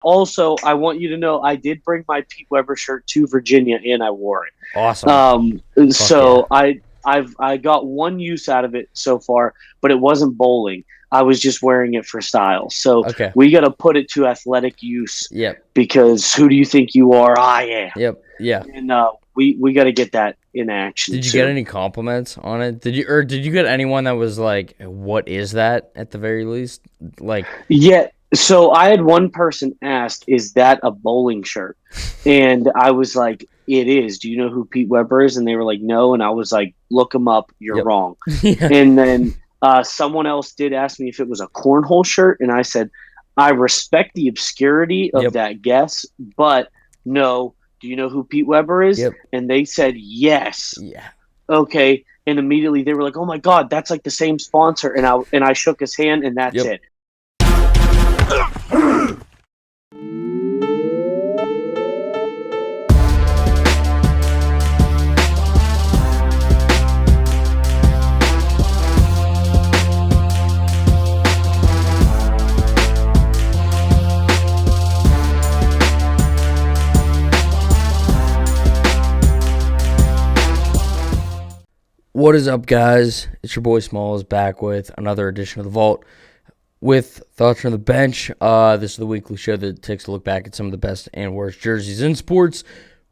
Also, I want you to know I did bring my Pete Weber shirt to Virginia and I wore it. Awesome. Fuck yeah. So I got one use out of it so far, but it wasn't bowling. I was just wearing it for style. So Okay. we got to put it to athletic use Yep. because who do you think you are? I am, Yep. Yeah. and we got to get that in action. Did you get soon. any compliments on it? Did you get anyone that was like, "What is that?" At the very least, like, Yeah. So I had one person ask, "Is that a bowling shirt?" And I was like, "It is. Do you know who Pete Weber is?" And they were like, "No." And I was like, "Look him up. You're yep. wrong." Yeah. And then someone else did ask me if it was a cornhole shirt, and I said, "I respect the obscurity of Yep. that guess, but no. Do you know who Pete Weber is?" Yep. And they said, "Yes." Yeah. Okay. And immediately they were like, "Oh my God, that's like the same sponsor." And I shook his hand, and that's Yep. it. What is up, guys? It's your boy Smalls back with another edition of the Vault with thoughts from the bench. This is the weekly show that takes a look back at some of the best and worst jerseys in sports.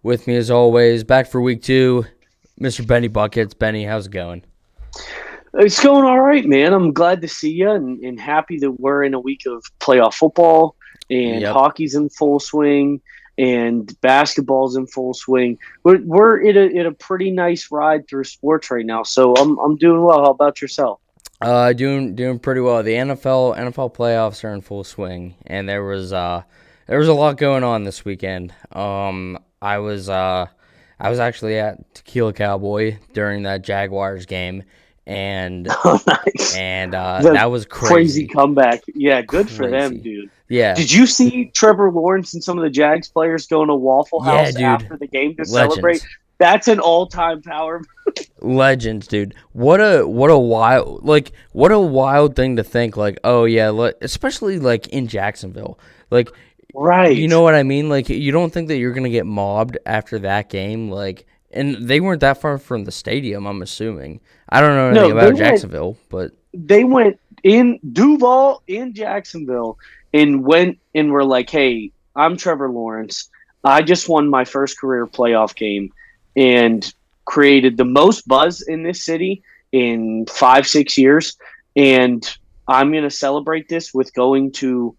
With me, as always, back for week 2, Mr. Benny Buckets. Benny, how's it going? It's going all right, man. I'm glad to see you and happy that we're in a week of playoff football and Yep. hockey's in full swing and basketball's in full swing. We're in a pretty nice ride through sports right now, so I'm doing well. How about yourself? Doing pretty well. The NFL playoffs are in full swing, and there was a lot going on this weekend. I was actually at Tequila Cowboy during that Jaguars game, and Oh, nice. that was Crazy crazy. comeback. Yeah, good for them, Crazy. dude. Yeah. Did you see Trevor Lawrence and some of the Jags players going to Waffle Yeah, House dude. after the game to celebrate? Legends. That's an all-time power. Legends, dude. What a wild thing to think, like, oh yeah, especially like in Jacksonville. Like, you Right. know what I mean? Like, you don't think that you're gonna get mobbed after that game, like, and they weren't that far from the stadium, I'm assuming. I don't know anything No, they about went Jacksonville, but they went in Duval in Jacksonville and went and were like, "Hey, I'm Trevor Lawrence. I just won my first career playoff game and created the most buzz in this city in 5 6 years, and I'm gonna celebrate this with going to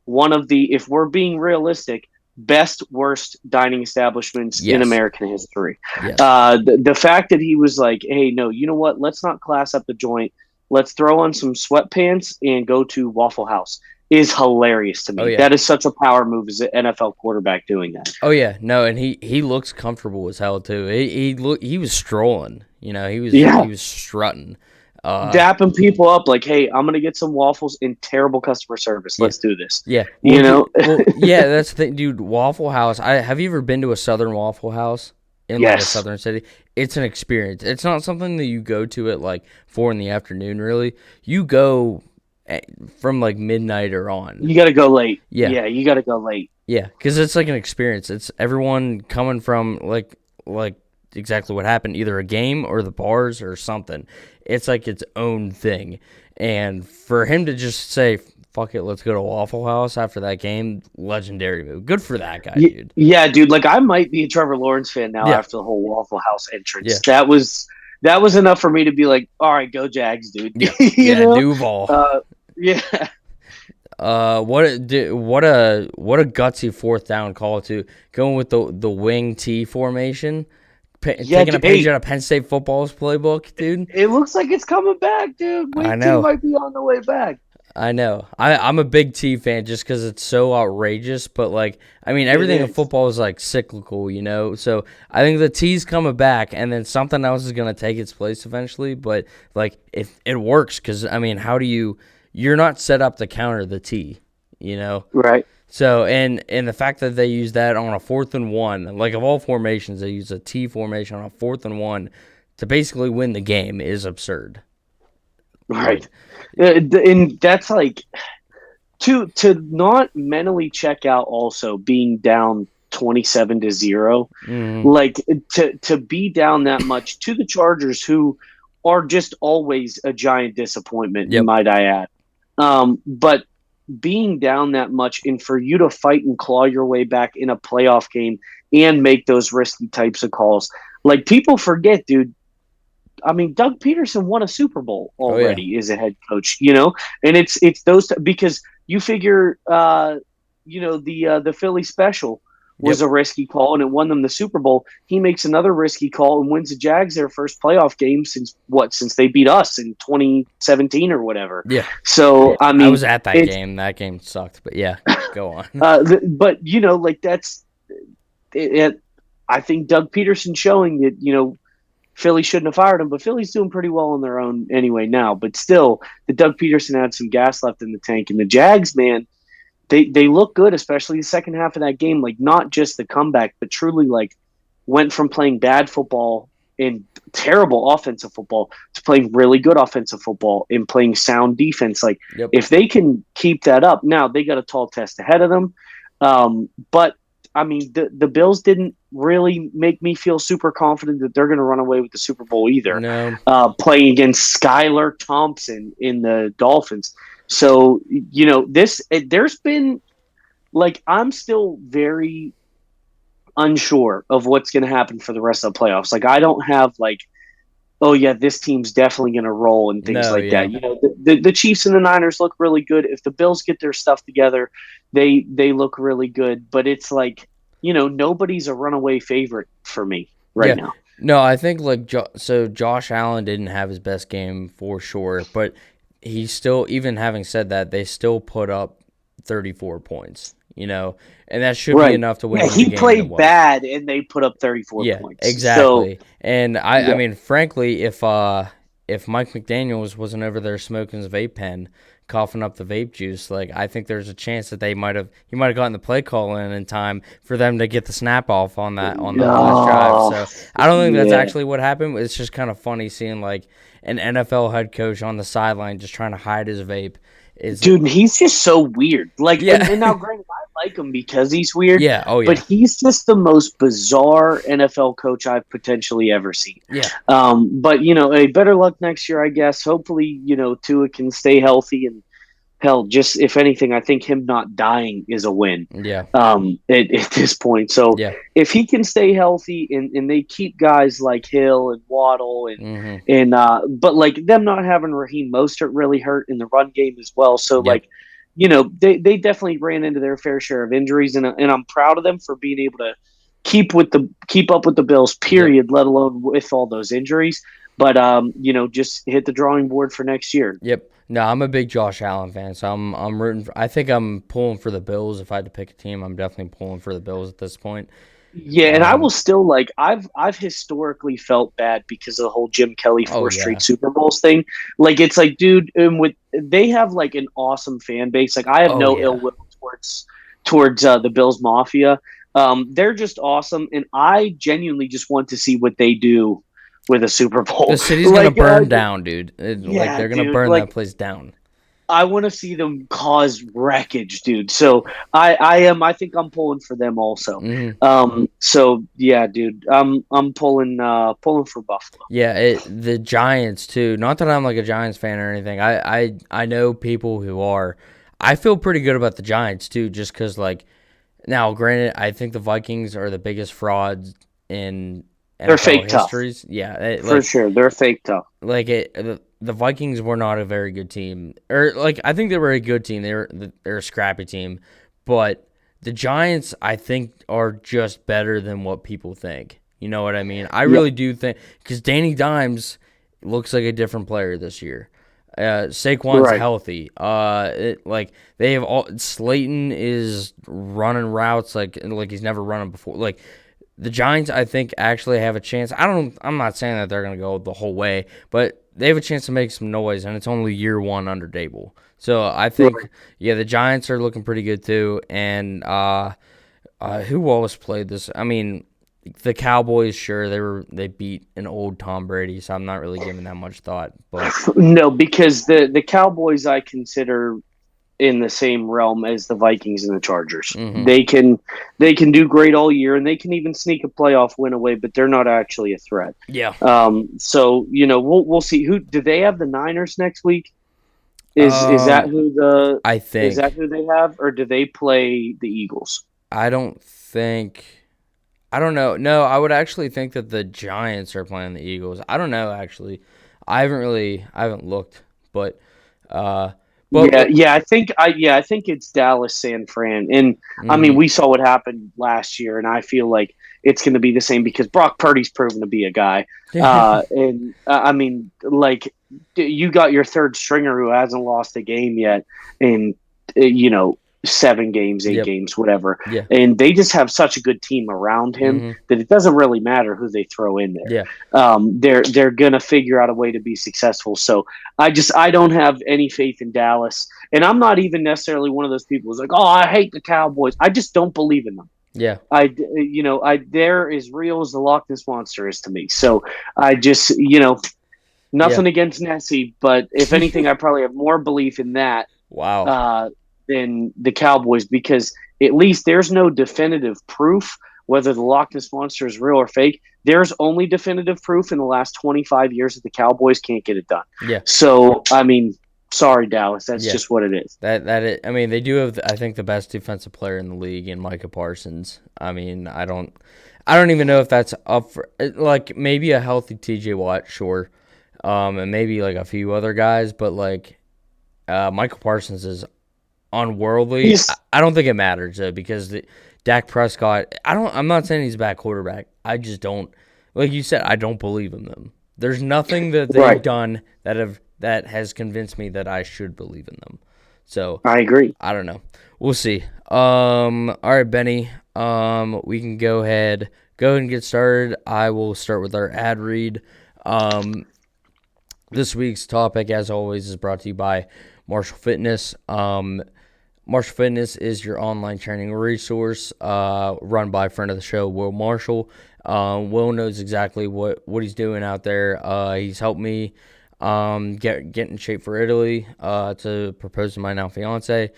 one of the, if we're being realistic, best worst dining establishments in yes, American history." yes, The fact that he was like, "Hey, no, you know what? Let's not class up the joint. Let's throw on some sweatpants and go to Waffle House," is hilarious to oh me. yeah, That is such a power move as an NFL quarterback doing that. oh yeah, no, and he looks comfortable as hell too. He was strolling, he Yeah, was strutting. Uh, dapping people up like, "Hey, I'm gonna get some waffles in terrible customer service. yeah. Let's do this." Yeah, well, You know? yeah, that's the thing, dude. Waffle House. Have you ever been to a Southern Waffle House in like a Yes. Southern city? It's an experience. It's not something that you go to at like 4 in the afternoon. Really, you go from like midnight or on. You got to go late. Yeah, Yeah, you got to go late. yeah, because it's like an experience. It's everyone coming from like exactly what happened, either a game or the bars or something. It's like its own thing, and for him to just say, "Fuck it, let's go to Waffle House" after that game, legendary move. Good for that guy, dude. Yeah, dude. Like, I might be a Trevor Lawrence fan now Yeah, after the whole Waffle House entrance. yeah, That was enough for me to be like, "All right, go Jags, dude." yeah, you yeah. know? Duval. Yeah. What a gutsy fourth down call to going with the wing T formation, Yeah, taking a dude, page hey, out of Penn State football's playbook, dude. it looks like it's coming back, dude. I Week two know. might be on the way back. I know. I'm a big T fan just because it's so outrageous. But like, I mean, It everything in is. football is like cyclical, you know. So I think the T's coming back, and then something else is gonna take its place eventually. But like, if it works, because I mean, how do you? You're not set up to counter the T, you know. Right. So and the fact that they use that on a 4th and 1, like of all formations, they use a T formation on a 4th and 1 to basically win the game is absurd. Right. Like, And that's like to not mentally check out also being down 27-0, Mm-hmm. like to be down that much to the Chargers, who are just always a giant disappointment, Yep. might I add. But being down that much and for you to fight and claw your way back in a playoff game and make those risky types of calls, like people forget, dude. I mean, Doug Peterson won a Super Bowl Oh yeah. already as a head coach, and it's those because you figure, the Philly special was Yep. a risky call and it won them the Super Bowl. He makes another risky call and wins the Jags their first playoff game since they beat us in 2017 or whatever. Yeah. So I I mean, was at that it's game. That game sucked, but yeah, go on. but like that's it. I think Doug Peterson showing that Philly shouldn't have fired him, but Philly's doing pretty well on their own anyway now. But still, the Doug Peterson had some gas left in the tank, and the Jags, man, they look good, especially the second half of that game. Like not just the comeback, but truly like went from playing bad football and terrible offensive football to playing really good offensive football and playing sound defense. Like Yep. if they can keep that up, now they got a tall test ahead of them. But I mean, the Bills didn't really make me feel super confident that they're going to run away with the Super Bowl either. No. Playing against Skylar Thompson in the Dolphins. So, there's been like, I'm still very unsure of what's going to happen for the rest of the playoffs. Like, I don't have like, oh yeah, this team's definitely going to roll and things No. like Yeah. that. The Chiefs and the Niners look really good. If the Bills get their stuff together, they look really good. But it's like, nobody's a runaway favorite for me right Yeah. now. No, I think like so Josh Allen didn't have his best game for sure, but he still, even having said that, they still put up 34 points, and that should be Right. enough to win Yeah, you the he game, and it played was. bad and they put up 34 Yeah, points. So, exactly. And I yeah. mean, frankly, if Mike McDaniels wasn't over there smoking his vape pen, coughing up the vape juice, like I think there's a chance that he might have gotten the play call in time for them to get the snap off on the last drive. So I don't think that's Yeah. actually what happened. It's just kind of funny seeing like an NFL head coach on the sideline just trying to hide his vape. Dude, he's just so weird. Like, Yeah. and now, granted, I like him because he's weird. Yeah. Oh yeah. But he's just the most bizarre NFL coach I've potentially ever seen. Yeah. But hey, better luck next year, I guess. Hopefully, Tua can stay healthy and hell, just if anything, I think him not dying is a win. Yeah. At this point. So Yeah. if he can stay healthy and they keep guys like Hill and Waddle and Mm-hmm. but like them not having Raheem Mostert really hurt in the run game as well. So Yep. like, they definitely ran into their fair share of injuries, and I'm proud of them for being able to keep up with the Bills, period, let alone with all those injuries. But just hit the drawing board for next year. Yep. No, I'm a big Josh Allen fan, so I'm rooting I think I'm pulling for the Bills. If I had to pick a team, I'm definitely pulling for the Bills at this point. Yeah, and I will still like I've historically felt bad because of the whole Jim Kelly Oh, straight yeah. Super Bowls thing. Like it's like, dude, and they have like an awesome fan base. Like I have Oh, no yeah. ill will towards the Bills Mafia. They're just awesome, and I genuinely just want to see what they do with a Super Bowl. The city's gonna burn down, dude. Like they're gonna burn that place down. I want to see them cause wreckage, dude. So I think I'm pulling for them also. Mm-hmm. So yeah, dude, I'm pulling for Buffalo. Yeah, the Giants too. Not that I'm like a Giants fan or anything. I know people who are. I feel pretty good about the Giants too, just because like now, granted, I think the Vikings are the biggest frauds in They're NFL fake histories. tough. Yeah, For sure. They're fake tough. like the Vikings were not a very good team, or like I think they were a good team. They're a scrappy team, but the Giants I think are just better than what people think. You know what I mean? I really do think because Danny Dimes looks like a different player this year. Saquon's healthy. Like they have all. Slayton is running routes like he's never run them before. Like the Giants, I think actually have a chance. I'm not saying that they're gonna go the whole way, but they have a chance to make some noise, and it's only year one under Dable. So I think the Giants are looking pretty good too. And who else played this? I mean, the Cowboys, sure, they beat an old Tom Brady, so I'm not really giving that much thought. But no, because the Cowboys I consider in the same realm as the Vikings and the Chargers. Mm-hmm. They can do great all year, and they can even sneak a playoff win away, but they're not actually a threat. Yeah. So we'll see. Who do they have? The Niners next week. Is that Um, who the I is that think. who they have, or do they play the Eagles? I don't think. I don't know. No, I would actually think that the Giants are playing the Eagles. I don't know actually. I haven't looked, but uh Yeah, but I think it's Dallas, San Fran, and I mean mm-hmm. we saw what happened last year, and I feel like it's going to be the same because Brock Purdy's proven to be a guy, and I mean like you got your third stringer who hasn't lost a game yet, in 7 games, 8 Yep. games, whatever, Yeah. and they just have such a good team around him Mm-hmm. that it doesn't really matter who they throw in there. Yeah. They're gonna figure out a way to be successful. So I don't have any faith in Dallas, and I'm not even necessarily one of those people who's like, oh, I hate the Cowboys. I just don't believe in them. Yeah. They're as real as the Loch Ness monster is to me. So I just Yeah. nothing against Nessie, but if anything, I probably have more belief in that Wow. uh, than the Cowboys because at least there's no definitive proof whether the Loch Ness monster is real or fake. There's only definitive proof in the last 25 years that the Cowboys can't get it done. Yeah. So I mean, sorry Dallas, that's Yeah. just what it is. I mean, they do have, I think, the best defensive player in the league in Micah Parsons. I mean, I don't even know if that's up for, like, maybe a healthy T.J. Watt, sure, and maybe like a few other guys, but like, Michael Parsons is unworldly. He's I don't think it matters though because Dak Prescott. I'm not saying he's a bad quarterback. I just don't. Like you said, I don't believe in them. There's nothing that they've right. done that has convinced me that I should believe in them. So I agree. I don't know. We'll see. All right, Benny. We can go ahead and get started. I will start with our ad read. This week's topic, as always, is brought to you by Marshall Fitness. Marshall Fitness is your online training resource, run by a friend of the show, Will Marshall. Will knows exactly what he's doing out there. He's helped me get in shape for Italy to propose to my now fiance.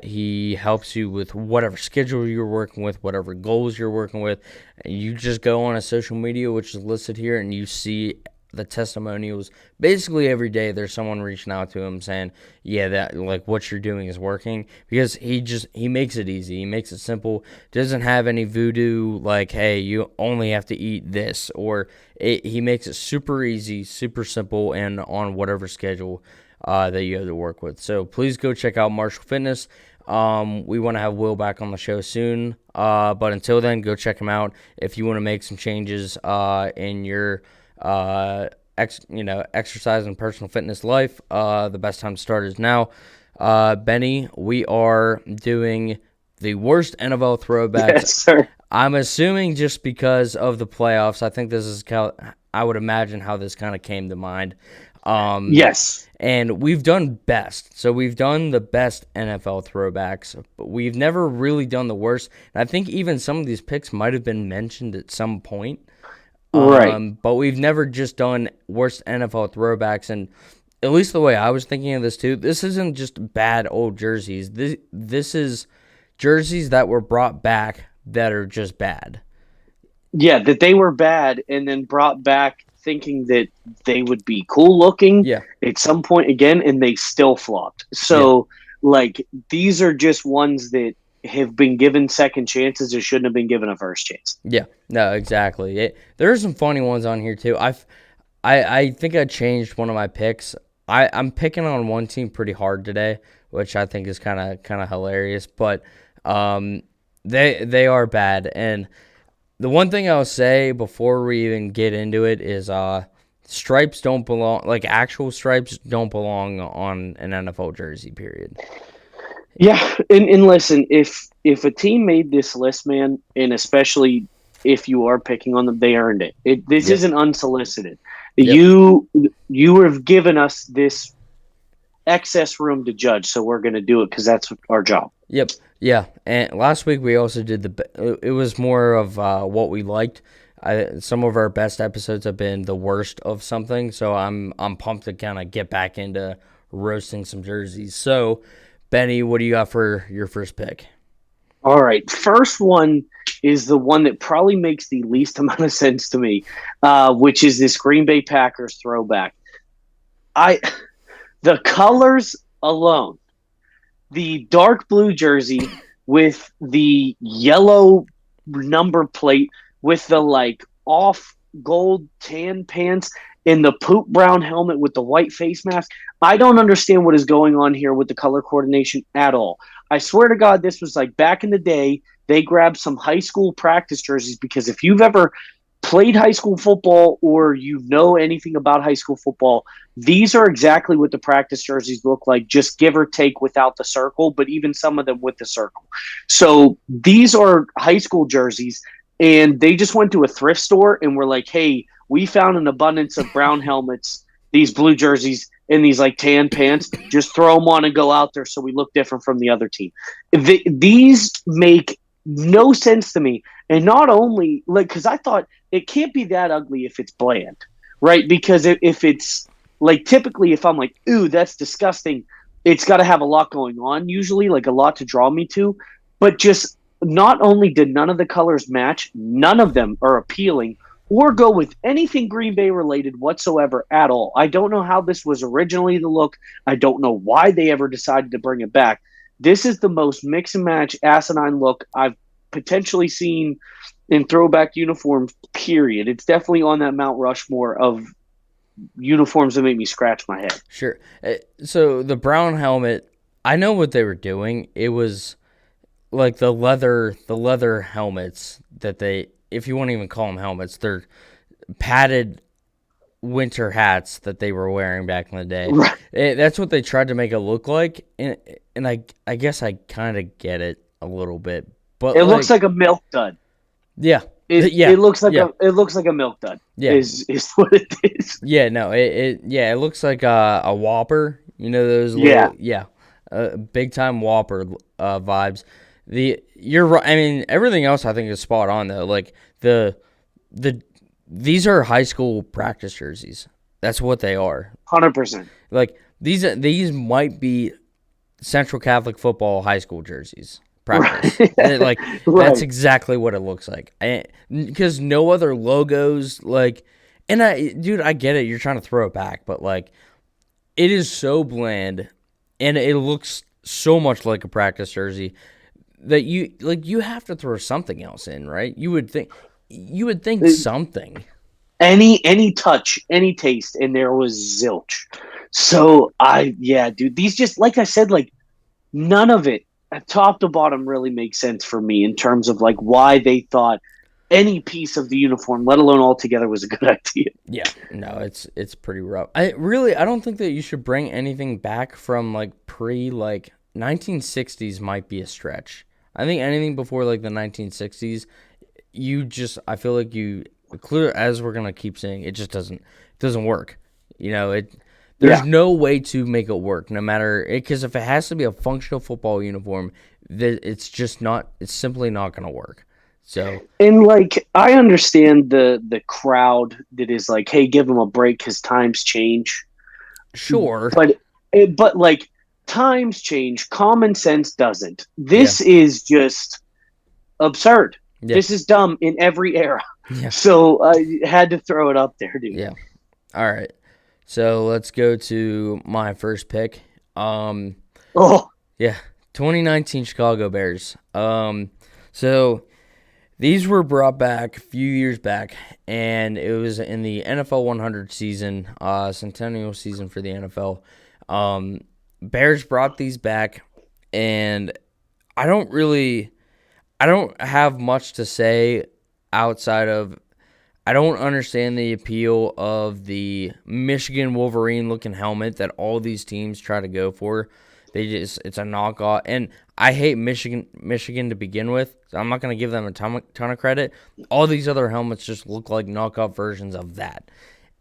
He helps you with whatever schedule you're working with, whatever goals you're working with. And you just go on a social media, which is listed here, and you see the testimonials. Basically every day there's someone reaching out to him saying, yeah, that like what you're doing is working, because he makes it easy. He makes it simple. Doesn't have any voodoo like, hey, you only have to eat this, or he makes it super easy, super simple, and on whatever schedule that you have to work with. So please go check out Marshall Fitness. We want to have Will back on the show soon, but until then, go check him out. If you want to make some changes in your exercise and personal fitness life, the best time to start is now. Benny, we are doing the worst NFL throwbacks. Yes, sir. I'm assuming just because of the playoffs. I think this is I would imagine how this kind of came to mind. Yes. And we've done best. So we've done the best NFL throwbacks, but we've never really done the worst. And I think even some of these picks might have been mentioned at some point. Right. But we've never just done worst NFL throwbacks, and at least the way I was thinking of this too, this isn't just bad old jerseys. This is jerseys that were brought back that are just bad. Yeah, that they were bad and then brought back thinking that they would be cool looking Yeah, at some point again, and they still flopped. yeah, So, like, these are just ones that have been given second chances or shouldn't have been given a first chance. yeah. No, exactly. There are some funny ones on here too. I think I changed one of my picks. I'm picking on one team pretty hard today, which I think is kind of hilarious. But they are bad. And the one thing I'll say before we even get into it is stripes don't belong. Like actual stripes don't belong on an NFL jersey. Period. Yeah, and listen, if a team made this list, man, and especially if you are picking on them, they earned it. This Yep. isn't unsolicited. Yep. You have given us this excess room to judge, so we're going to do it because that's our job. Yep. Yeah. And last week we also did it was more of what we liked. Some of our best episodes have been the worst of something, so I'm pumped to kind of get back into roasting some jerseys. So, Benny, what do you got for your first pick? All right. First one is the one that probably makes the least amount of sense to me, which is this Green Bay Packers throwback. I the colors alone, the dark blue jersey with the yellow number plate with the like off gold tan pants and the poop brown helmet with the white face mask. I don't understand what is going on here with the color coordination at all. I swear to God, this was like back in the day. They grabbed some high school practice jerseys because if you've ever played high school football or you know anything about high school football, these are exactly what the practice jerseys look like, just give or take without the circle, but even some of them with the circle. So these are high school jerseys, and they just went to a thrift store and were like, hey, we found an abundance of brown helmets, these blue jerseys, and these like tan pants. Just throw them on and go out there so we look different from the other team. These make no sense to me. And not only, like, because I thought it can't be that ugly if it's bland, right? Because if it's like typically if I'm like, ooh, that's disgusting, it's got to have a lot going on, usually, like a lot to draw me to. But just not only did none of the colors match, none of them are appealing or go with anything Green Bay related whatsoever at all. I don't know how this was originally the look. I don't know why they ever decided to bring it back. This is the most mix and match asinine look I've potentially seen in throwback uniforms, period. It's definitely on that Mount Rushmore of uniforms that make me scratch my head. Sure. So the brown helmet, I know what they were doing. It was like the leather helmets that they, if you want to even call them helmets, they're padded winter hats that they were wearing back in the day. Right. That's what they tried to make it look like, and I guess I kind of get it a little bit, but It looks like a milk dud. yeah, It looks like yeah. it looks like a milk dud. Yeah. Is what it is. Yeah, no, it looks like a Whopper. You know those little big time Whopper vibes. You're right. I mean, everything else I think is spot on though. Like the these are high school practice jerseys. That's what they are. 100%. Like these might be Central Catholic football high school jerseys. Practice. Like Right. That's exactly what it looks like. Because no other logos and I get it. You're trying to throw it back, but like it is so bland, and it looks so much like a practice jersey that you have to throw something else in, right? You would think something. Any touch, any taste, and there was zilch. So dude, these just like I said, like none of it, top to bottom, really makes sense for me in terms of like why they thought any piece of the uniform, let alone all together, was a good idea. Yeah, no, it's pretty rough. I don't think that you should bring anything back from like 1960s might be a stretch. I think anything before like the 1960s, I feel like clear as we're gonna keep saying, it just doesn't work. There's no way to make it work, no matter, because if it has to be a functional football uniform, it's simply not gonna work. So, and like I understand the crowd that is like, hey, give them a break because times change. Sure, but like times change, common sense doesn't. This is just absurd. Yeah. This is dumb in every era. Yeah. So I had to throw it up there, dude. Yeah. All right. So let's go to my first pick. Yeah, 2019 Chicago Bears. So these were brought back a few years back, and it was in the NFL 100 season, centennial season for the NFL. Bears brought these back, and I don't have much to say outside of I don't understand the appeal of the Michigan Wolverine looking helmet that all these teams try to go for. It's a knockoff, and I hate Michigan to begin with. So I'm not going to give them a ton of credit. All these other helmets just look like knockoff versions of that.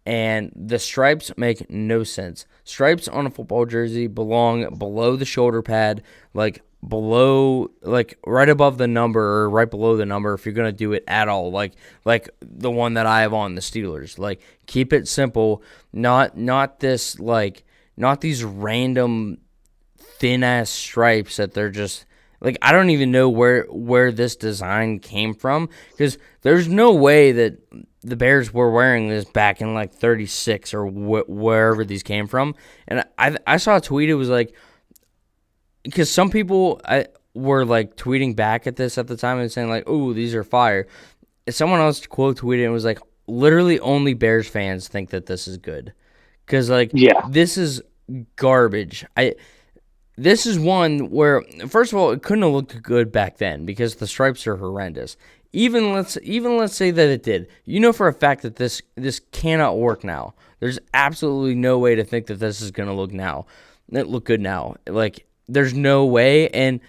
And the stripes make no sense. Stripes on a football jersey belong below the shoulder pad, like below, like right above the number or right below the number if you're going to do it at all, like the one that I have on the Steelers. Like, keep it simple, not these random thin ass stripes that they're just like, I don't even know where this design came from, because there's no way that the Bears were wearing this back in like 36 or wherever these came from. And I saw a tweet. It was like, because some people were like tweeting back at this at the time and saying like, "Oh, these are fire." Someone else quote tweeted and was like, "Literally only Bears fans think that this is good." Because like, Yeah. this is garbage. This is one where, first of all, it couldn't have looked good back then because the stripes are horrendous. Even let's say that it did. You know for a fact that this cannot work now. There's absolutely no way to think that this is gonna look good now. Like, there's no way. And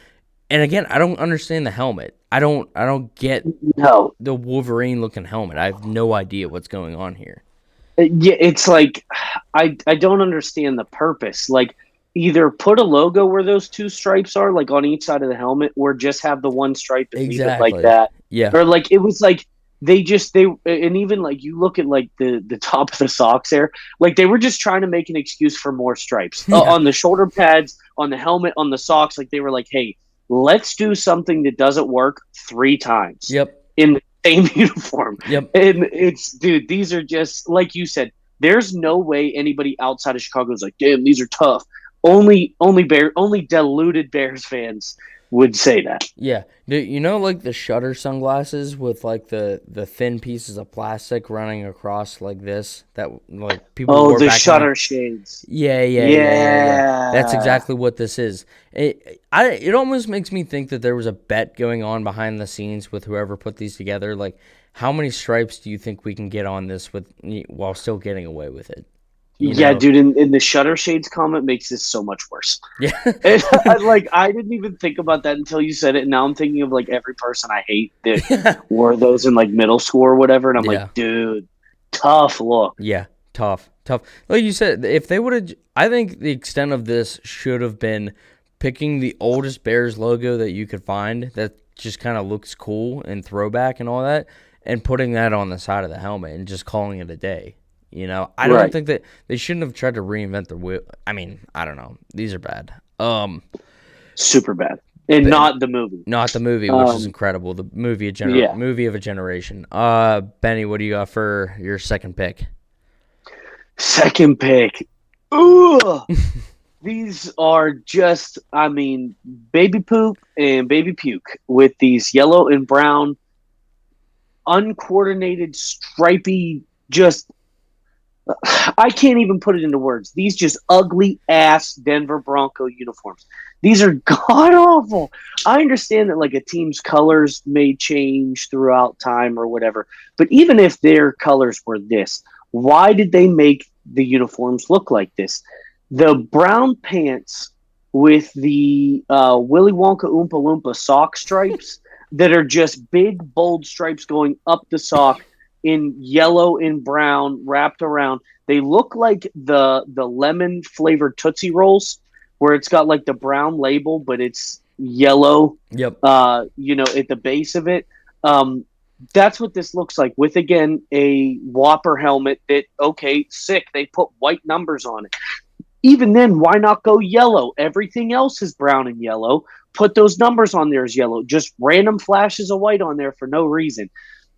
again, I don't understand the helmet. I don't get No. the Wolverine looking helmet. I have no idea what's going on here. Yeah, it's like I don't understand the purpose. Like, either put a logo where those two stripes are, like on each side of the helmet, or just have the one stripe and leave it like that. Yeah. Or like, it was like they and even like you look at like the top of the socks there, like they were just trying to make an excuse for more stripes on the shoulder pads, on the helmet, on the socks. Like, they were like, hey, let's do something that doesn't work 3 times. Yep. In the same uniform. Yep. And it's, dude, these are just, like you said, there's no way anybody outside of Chicago is like, damn, these are tough. Only deluded Bears fans would say that. Yeah. You know, like the shutter sunglasses with like the thin pieces of plastic running across like this, that like people wore the back shutter then? shades. Yeah. That's exactly what this is. It almost makes me think that there was a bet going on behind the scenes with whoever put these together. Like, how many stripes do you think we can get on this with while still getting away with it? Yeah, dude, in the shutter shades comment makes this so much worse. Yeah. And, I didn't even think about that until you said it. And now I'm thinking of like every person I hate that wore those in like middle school or whatever. And I'm like, dude, tough look. Yeah, tough. Like you said, if they would have, I think the extent of this should have been picking the oldest Bears logo that you could find that just kind of looks cool and throwback and all that, and putting that on the side of the helmet and just calling it a day. You know, I don't think that they shouldn't have tried to reinvent the wheel. I mean, I don't know. These are bad. Super bad. And not the movie. Not the movie, which is incredible. The movie, movie of a generation. Benny, what do you got for your second pick? Second pick. Ooh. These are just, I mean, baby poop and baby puke with these yellow and brown, uncoordinated, stripy, just, I can't even put it into words. These just ugly ass Denver Bronco uniforms. These are god awful. I understand that like a team's colors may change throughout time or whatever, but even if their colors were this, why did they make the uniforms look like this? The brown pants with the Willy Wonka Oompa Loompa sock stripes that are just big, bold stripes going up the sock in yellow and brown wrapped around. They look like the lemon flavored Tootsie Rolls, where it's got like the brown label, but it's yellow. Yep. At the base of it. That's what this looks like, with, again, a Whopper helmet that, okay, sick. They put white numbers on it. Even then, why not go yellow? Everything else is brown and yellow. Put those numbers on there as yellow. Just random flashes of white on there for no reason.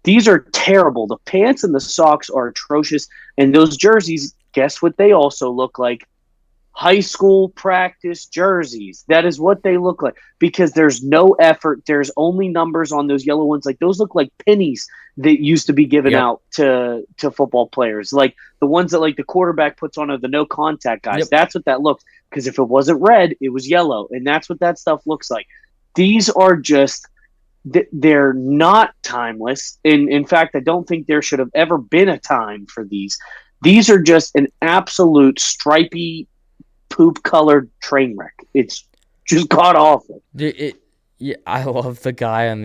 These are terrible. The pants and the socks are atrocious. And those jerseys, guess what they also look like? High school practice jerseys. That is what they look like, because there's no effort. There's only numbers on those yellow ones. Like, those look like pennies that used to be given out to football players. Like the ones that like the quarterback puts on, are the no contact guys. Yep. That's what that looks, because if it wasn't red, it was yellow. And that's what that stuff looks like. These are just, they're not timeless. In fact, I don't think there should have ever been a time for these. These are just an absolute stripy, poop-colored train wreck. It's just god awful. I love the guy on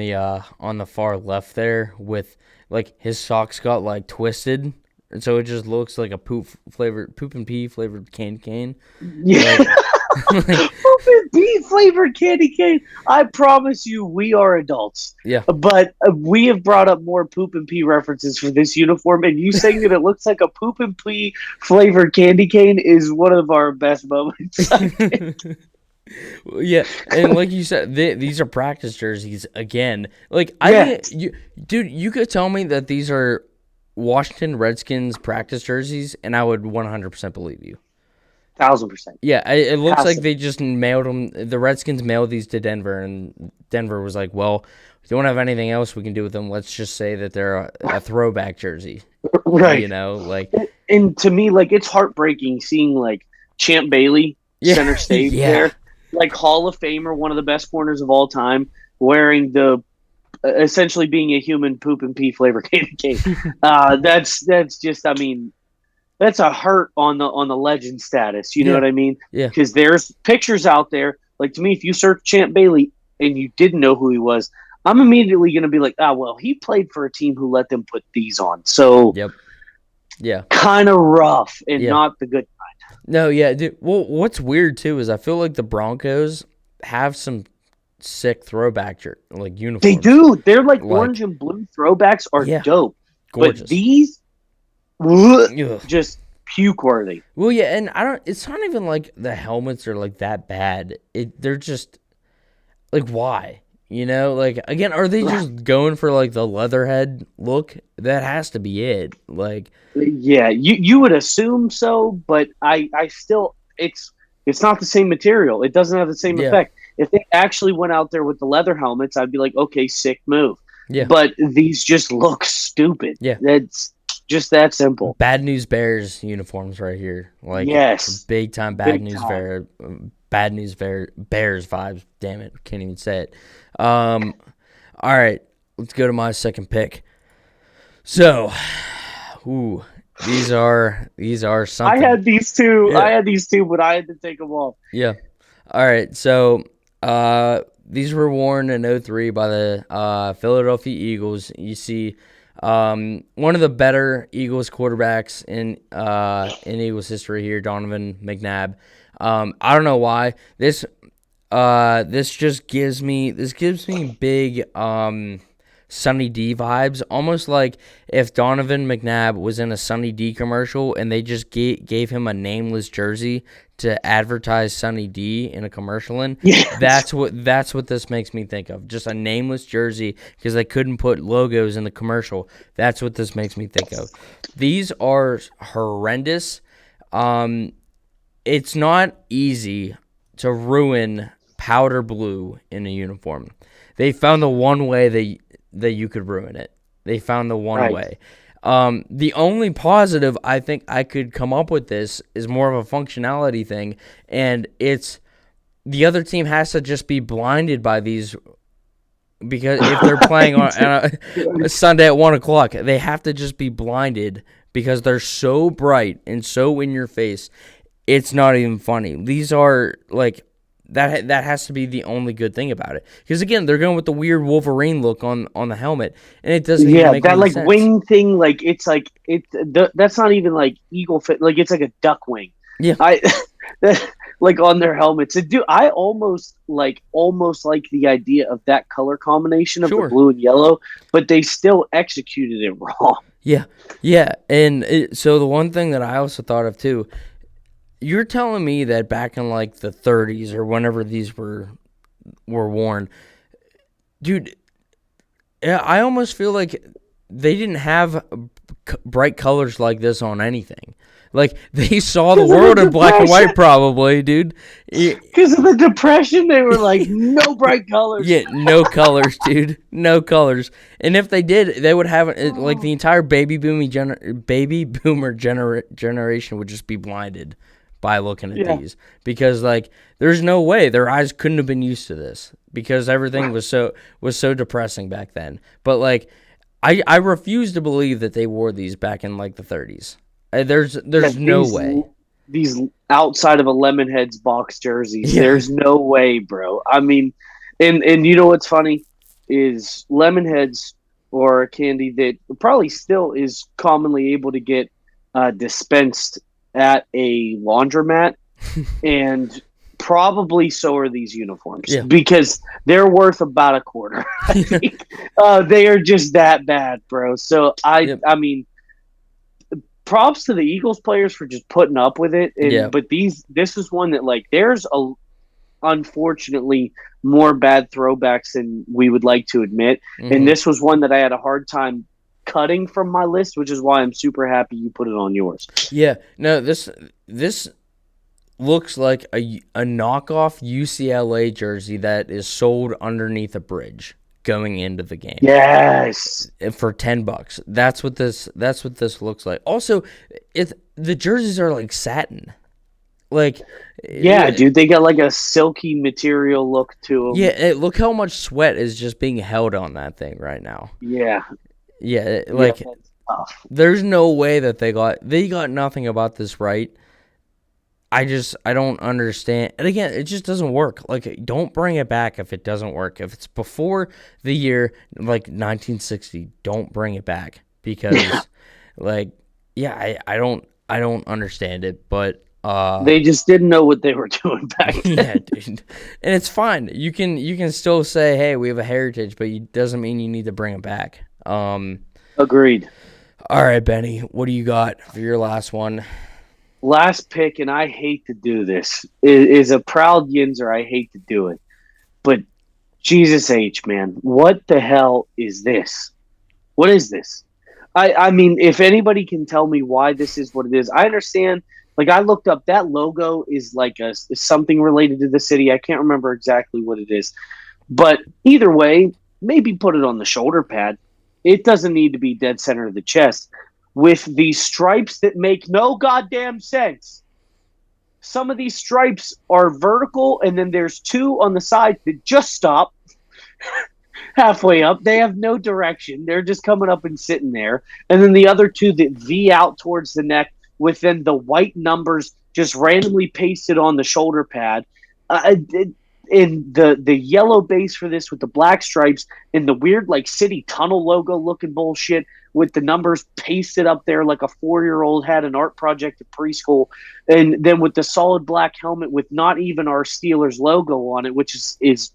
the far left there with like his socks got like twisted, and so it just looks like a poop and pea flavored candy cane. Yeah. Poop and pea flavored candy cane. I promise you, we are adults. Yeah. But we have brought up more poop and pea references for this uniform, and you saying that it looks like a poop and pea flavored candy cane is one of our best moments. Yeah, and like you said, these are practice jerseys again. Like I think, Yes, dude, you could tell me that these are Washington Redskins practice jerseys, and I would 100% believe you. 1,000%. Yeah, it looks Has like to they be. just mailed them. The Redskins mailed these to Denver, and Denver was like, "Well, we don't have anything else we can do with them. Let's just say that they're a throwback jersey." Right. Like, And to me, like, it's heartbreaking seeing like Champ Bailey yeah, center stage yeah, there, like Hall of Famer, one of the best corners of all time, wearing the essentially being a human poop and pee flavor candy cane. That's just, I mean, that's a hurt on the legend status. You know yeah, what I mean? yeah, Because there's pictures out there. Like, to me, if you search Champ Bailey and you didn't know who he was, I'm immediately going to be like, ah, well, he played for a team who let them put these on. So yep, yeah, kind of rough and yeah. not the good. No, yeah, dude. Well, what's weird too is I feel like the Broncos have some sick throwback like They uniforms. do. They're like orange Like, and blue throwbacks are yeah, dope, but gorgeous. these Ugh. just puke worthy. Well, yeah, and I don't. It's not even like the helmets are like that bad. They're just like why? Like again, are they just going for like the leatherhead look? That has to be it. Like, Yeah, you would assume so, but I still it's not the same material. It doesn't have the same yeah, effect. If they actually went out there with the leather helmets, I'd be like, okay, sick move. yeah, But these just look stupid. yeah. That's just that simple. Bad News Bears uniforms right here. Like Yes, big time big time. Bears vibes. Damn it, can't even say it. Um, all right, let's go to my second pick. So, ooh, these are I something. had these two. Yeah, I had these two, but I had to take them off. yeah. All right, so these were worn in '03 by the Philadelphia Eagles. You see, one of the better Eagles quarterbacks in Eagles history here, Donovan McNabb. I don't know why this gives me big Sunny D vibes, almost like if Donovan McNabb was in a Sunny D commercial and they just gave him a nameless jersey to advertise Sunny D in a commercial in. Yes. That's what this makes me think of. Just a nameless jersey because they couldn't put logos in the commercial. That's what this makes me think of. These are horrendous. Um, it's not easy to ruin powder blue in a uniform. They found the one way that you could ruin it. They found the one Right. way. The only positive I think I could come up with this is more of a functionality thing, and it's the other team has to just be blinded by these because if they're playing on a Sunday at 1 o'clock, they have to just be blinded because they're so bright and so in your face. It's not even funny. These are like that has to be the only good thing about it. Because again, they're going with the weird Wolverine look on the helmet, and it doesn't even Yeah, make that any like sense. wing thing, like that's not even like eagle fit. Like it's like a duck wing. Yeah, I like on their helmets. And do I almost like the idea of that color combination of the sure. blue and yellow, but they still executed it wrong. Yeah, yeah. And so the one thing that I also thought of too, you're telling me that back in like the 30s or whenever these were worn, dude. Yeah, I almost feel like they didn't have bright colors like this on anything. Like they saw the Because of the world in black and white, depression. probably, dude. Because of the depression, they were like, no bright colors. Yeah, no colors, dude. No colors. And if they did, they would have like the Oh, entire baby boomer generation would just be blinded by looking at yeah. these because like there's no way their eyes couldn't have been used to this because everything was so depressing back then. But like I refuse to believe that they wore these back in like the 30s. Yeah, There's no way. these outside of a Lemonheads box jerseys, Yeah. there's no way, bro. I mean, and you know what's funny is Lemonheads or a candy that probably still is commonly able to get dispensed at a laundromat, and probably so are these uniforms Yeah. because they're worth about a quarter. I think they are just that bad, bro. So Yep. I mean, props to the Eagles players for just putting up with it. Yeah. And but this is one that like there's unfortunately, more bad throwbacks than we would like to admit. And Mm-hmm. this was one that I had a hard time cutting from my list, which is why I'm super happy you put it on yours. Yeah, no, this looks like a knockoff UCLA jersey that is sold underneath a bridge going into the game Yes. for $10. That's what this looks like. Also, the jerseys are like satin. Like, Yeah, yeah, dude, they got like a silky material look to them. look how much sweat is just being held on that thing right now. Yeah, Yeah, yeah, like that's tough. there's no way that they got nothing about this right. I don't understand. And again, it just doesn't work. Like, don't bring it back if it doesn't work. If it's before the year like 1960, don't bring it back because like yeah, I don't understand it, but They just didn't know what they were doing back yeah, then. dude. And it's fine. You can still say, "Hey, we have a heritage," but it doesn't mean you need to bring it back. Agreed. All right, Benny, what do you got for your last one? Last pick, and I hate to do this, is a proud Yinzer. I hate to do it, but Jesus H, man, what the hell is this? What is this? I mean, if anybody can tell me why this is what it is, I understand. Like I looked up that logo is like is something related to the city. I can't remember exactly what it is, but either way, maybe put it on the shoulder pad. It doesn't need to be dead center of the chest with these stripes that make no goddamn sense. Some of these stripes are vertical, and then there's two on the side that just stop halfway up. They have no direction. They're just coming up and sitting there. And then the other two that V out towards the neck with then the white numbers just randomly pasted on the shoulder pad. And the yellow base for this with the black stripes and the weird like city tunnel logo looking bullshit with the numbers pasted up there like a 4-year-old had an art project at preschool, and then with the solid black helmet with not even our Steelers logo on it, which is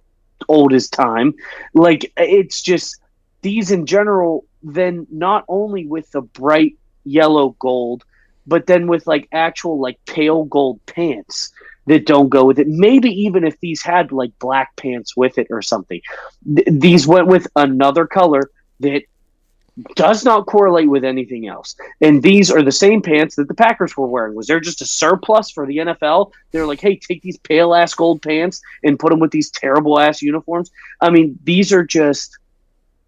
old as time. Like it's just these in general. Then not only with the bright yellow gold, but then with like actual like pale gold pants that don't go with it. Maybe even if these had like black pants with it or something. These went with another color that does not correlate with anything else. And these are the same pants that the Packers were wearing. Was there just a surplus for the NFL? They're like, hey, take these pale ass gold pants and put them with these terrible ass uniforms. I mean, these are just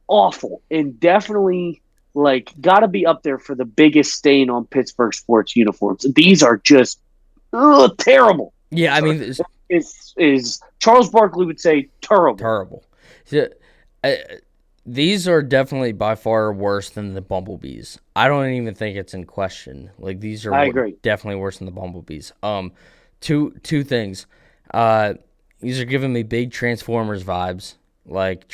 awful and definitely like got to be up there for the biggest stain on Pittsburgh sports uniforms. These are just terrible. Yeah, I mean, it's Is Charles Barkley would say terrible. terrible. Yeah, these are definitely by far worse than the Bumblebees. I don't even think it's in question. Like these are I agree. definitely worse than the Bumblebees. Two things. These are giving me big Transformers vibes. Like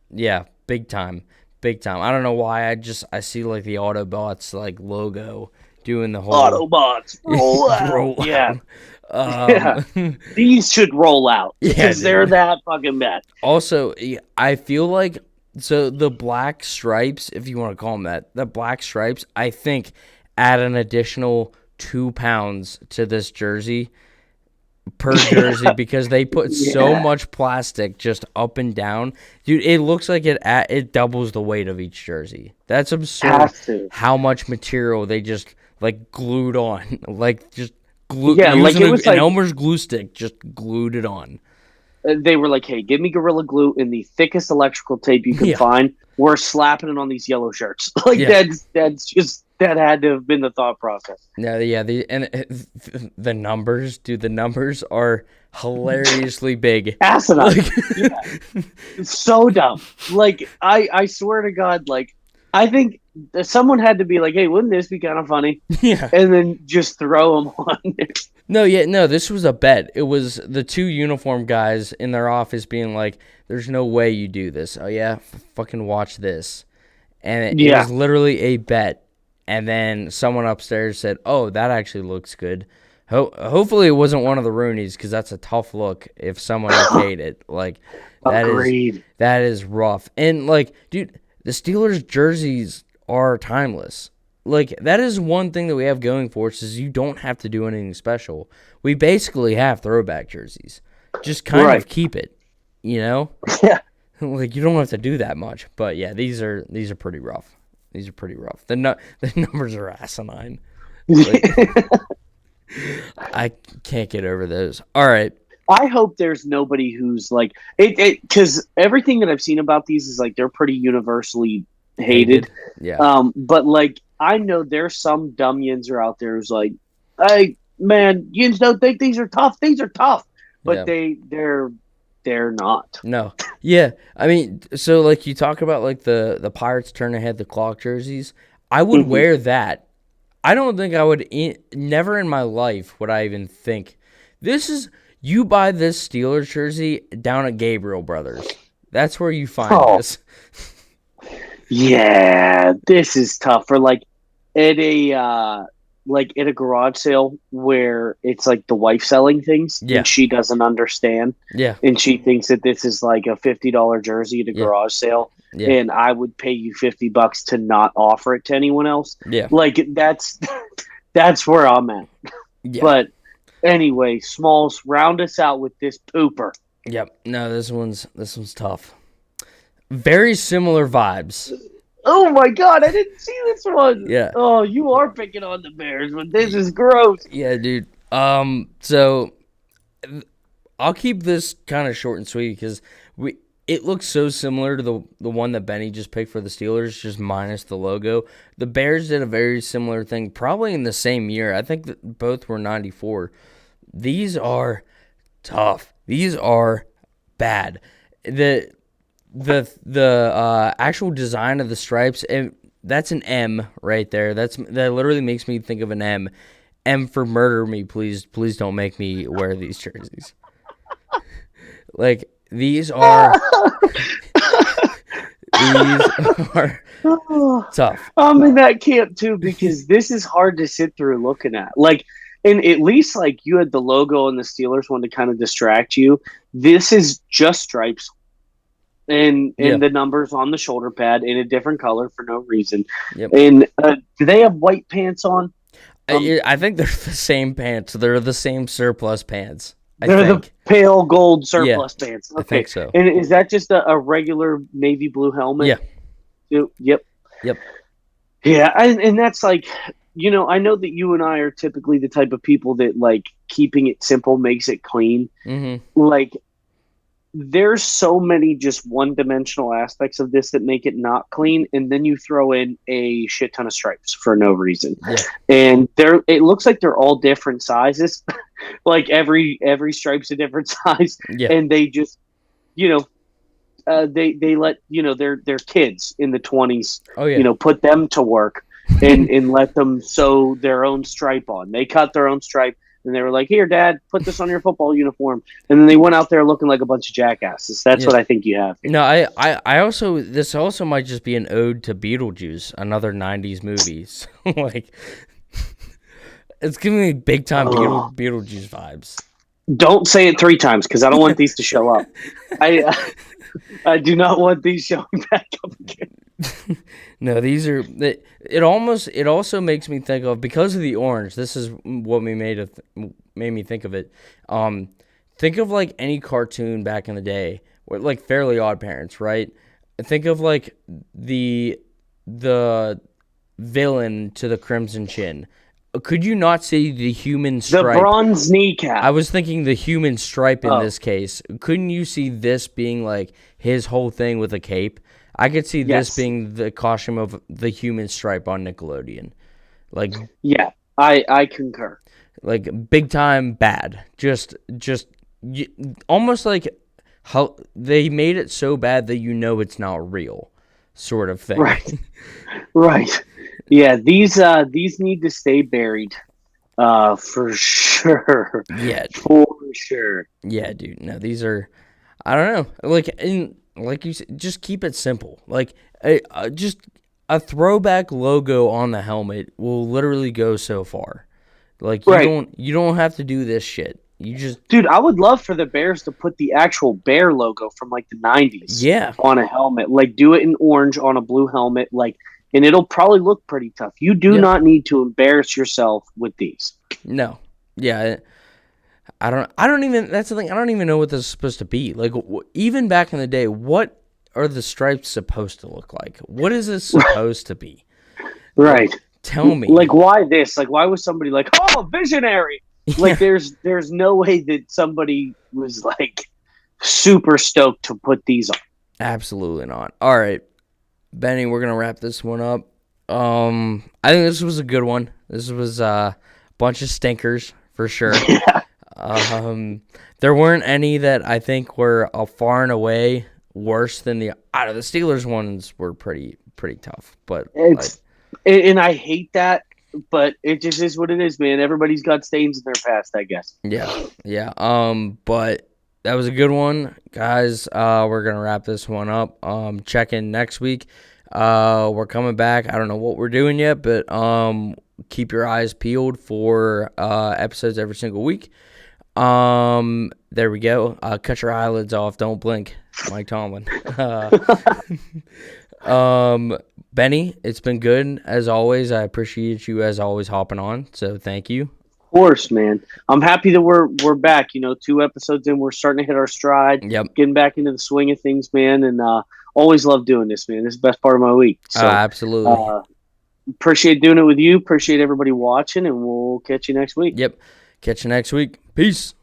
yeah, big time, big time. I don't know why. I see like the Autobots like logo doing the whole Autobots roll out. roll Yeah. out. Yeah. These should roll out because Yeah, they're that fucking bad. Also, I feel like the black stripes, if you want to call them that, the black stripes, I think add an additional 2 pounds to this jersey per jersey because they put so much plastic just up and down. Dude, it looks like it doubles the weight of each jersey. That's absurd how much material they just like glued on. Like just glue using it was an like Elmer's glue stick, just glued it on. they were like, "Hey, give me Gorilla Glue and the thickest electrical tape you can find. We're slapping it on these yellow shirts." Like that's just that had to have been the thought process. Yeah. The numbers, dude. The numbers are hilariously big. Asinine. Yeah. It's so dumb. Like I swear to God, like I think that someone had to be like, "Hey, wouldn't this be kind of funny?" Yeah. And then just throw them on there. No, this was a bet. It was the two uniform guys in their office being like, there's no way you do this. Oh, yeah? Fucking watch this. And it was literally a bet. And then someone upstairs said, oh, that actually looks good. Hopefully it wasn't one of the Roonies because that's a tough look if someone okayed it. Like, that is rough. And, like, dude, the Steelers jerseys are timeless. Like, that is one thing that we have going for us is you don't have to do anything special. We basically have throwback jerseys. just kind of keep it, you know? Yeah. Like, you don't have to do that much. But yeah, these are pretty rough. These are pretty rough. The numbers are asinine. Like, I can't get over those. All right. I hope there's nobody who's like it because everything that I've seen about these is like they're pretty universally hated. Yeah. But like I know there's some dumb yins are out there who's like, hey man, yins don't think these are tough. These are tough, but Yeah. they're not. No. Yeah. I mean, so like you talk about like the Pirates turn ahead the clock jerseys. I would wear that. I don't think I would. Never in my life would I even think this is. You buy this Steelers jersey down at Gabriel Brothers. That's where you find this. Yeah, this is tough for at a garage sale where it's like the wife selling things Yeah. and she doesn't understand. Yeah. And she thinks that this is like a $50 jersey at a garage sale. Yeah. And I would pay you $50 to not offer it to anyone else. Yeah. Like that's where I'm at. Yeah. But anyway, Smalls, round us out with this pooper. Yep. No, this one's tough. Very similar vibes. Oh my god, I didn't see this one. Yeah. Oh, you are picking on the Bears, but this is gross. Yeah, dude. So I'll keep this kind of short and sweet because it looks so similar to the one that Benny just picked for the Steelers, just minus the logo. The Bears did a very similar thing, probably in the same year. I think that both were 94. These are tough. These are bad. The actual design of the stripes, and that's an M right there. That literally makes me think of an M. M for murder me, please. Please don't make me wear these jerseys. Like, these are tough. I'm in that camp too because this is hard to sit through looking at. Like, and at least like you had the logo and the Steelers one to kind of distract you. This is just stripes and the numbers on the shoulder pad in a different color for no reason. Yep. And do they have white pants on? I think they're the same pants. They're the same surplus pants. They're the pale gold surplus pants. Okay. I think so. And is that just a regular navy blue helmet? Yeah. Yep. Yeah, and that's like, I know that you and I are typically the type of people that like keeping it simple makes it clean. Mm-hmm. Like, there's so many just one-dimensional aspects of this that make it not clean, and then you throw in a shit ton of stripes for no reason. Yeah. And it looks like they're all different sizes. Like every stripe's a different size. Yeah. And they just, they let their kids in the 20s, put them to work and let them sew their own stripe on. They cut their own stripe. And they were like, "Here, Dad, put this on your football uniform." And then they went out there looking like a bunch of jackasses. That's what I think you have. No, I also, this also might just be an ode to Beetlejuice, another 90s movie. So, like, it's giving me big time Beetlejuice vibes. Don't say it 3 times because I don't want these to show up. I do not want these showing back up again. No, these are it also makes me think of, because of the orange, this is what made me think of it. Think of like any cartoon back in the day, like Fairly Odd Parents, right? Think of like the villain to the Crimson Chin. Could you not see the human stripe? The bronze kneecap. I was thinking the human stripe in this case. Couldn't you see this being like his whole thing with a cape? I could see this being the costume of the human stripe on Nickelodeon. Like, yeah, I concur. Like, big time bad. Just almost like how they made it so bad that it's not real, sort of thing. Right. Yeah, these need to stay buried, for sure. Yeah, for sure. Yeah, dude. No, these are, I don't know. Like you said, just keep it simple. Like, just a throwback logo on the helmet will literally go so far. Like, you don't have to do this shit. You just, dude, I would love for the Bears to put the actual bear logo from like the 90s on a helmet. Like, do it in orange on a blue helmet, like, and it'll probably look pretty tough. You do not need to embarrass yourself with these. No. Yeah. I don't even. That's the thing. I don't even know what this is supposed to be. Like even back in the day, what are the stripes supposed to look like? What is this supposed to be? Right. Like, tell me. Like, why this? Like, why was somebody like, oh, visionary? Like, Yeah, there's no way that somebody was like super stoked to put these on. absolutely not. All right, Benny, we're gonna wrap this one up. I think this was a good one. This was a bunch of stinkers for sure. Yeah, There weren't any that I think were far and away worse than the out of the Steelers ones were pretty tough. But like, it's and I hate that, but it just is what it is, man. Everybody's got stains in their past, I guess. yeah. But that was a good one, guys. We're gonna wrap this one up. Check in next week. We're coming back. I don't know what we're doing yet, but keep your eyes peeled for episodes every single week. There we go. Cut your eyelids off. Don't blink, Mike Tomlin. Benny, it's been good as always. I appreciate you as always hopping on. So thank you. Of course, man. I'm happy that we're back. 2 episodes in, we're starting to hit our stride, Yep. getting back into the swing of things, man. And always love doing this, man. This is the best part of my week. So Absolutely. appreciate doing it with you. Appreciate everybody watching, and we'll catch you next week. Yep. Catch you next week. Peace.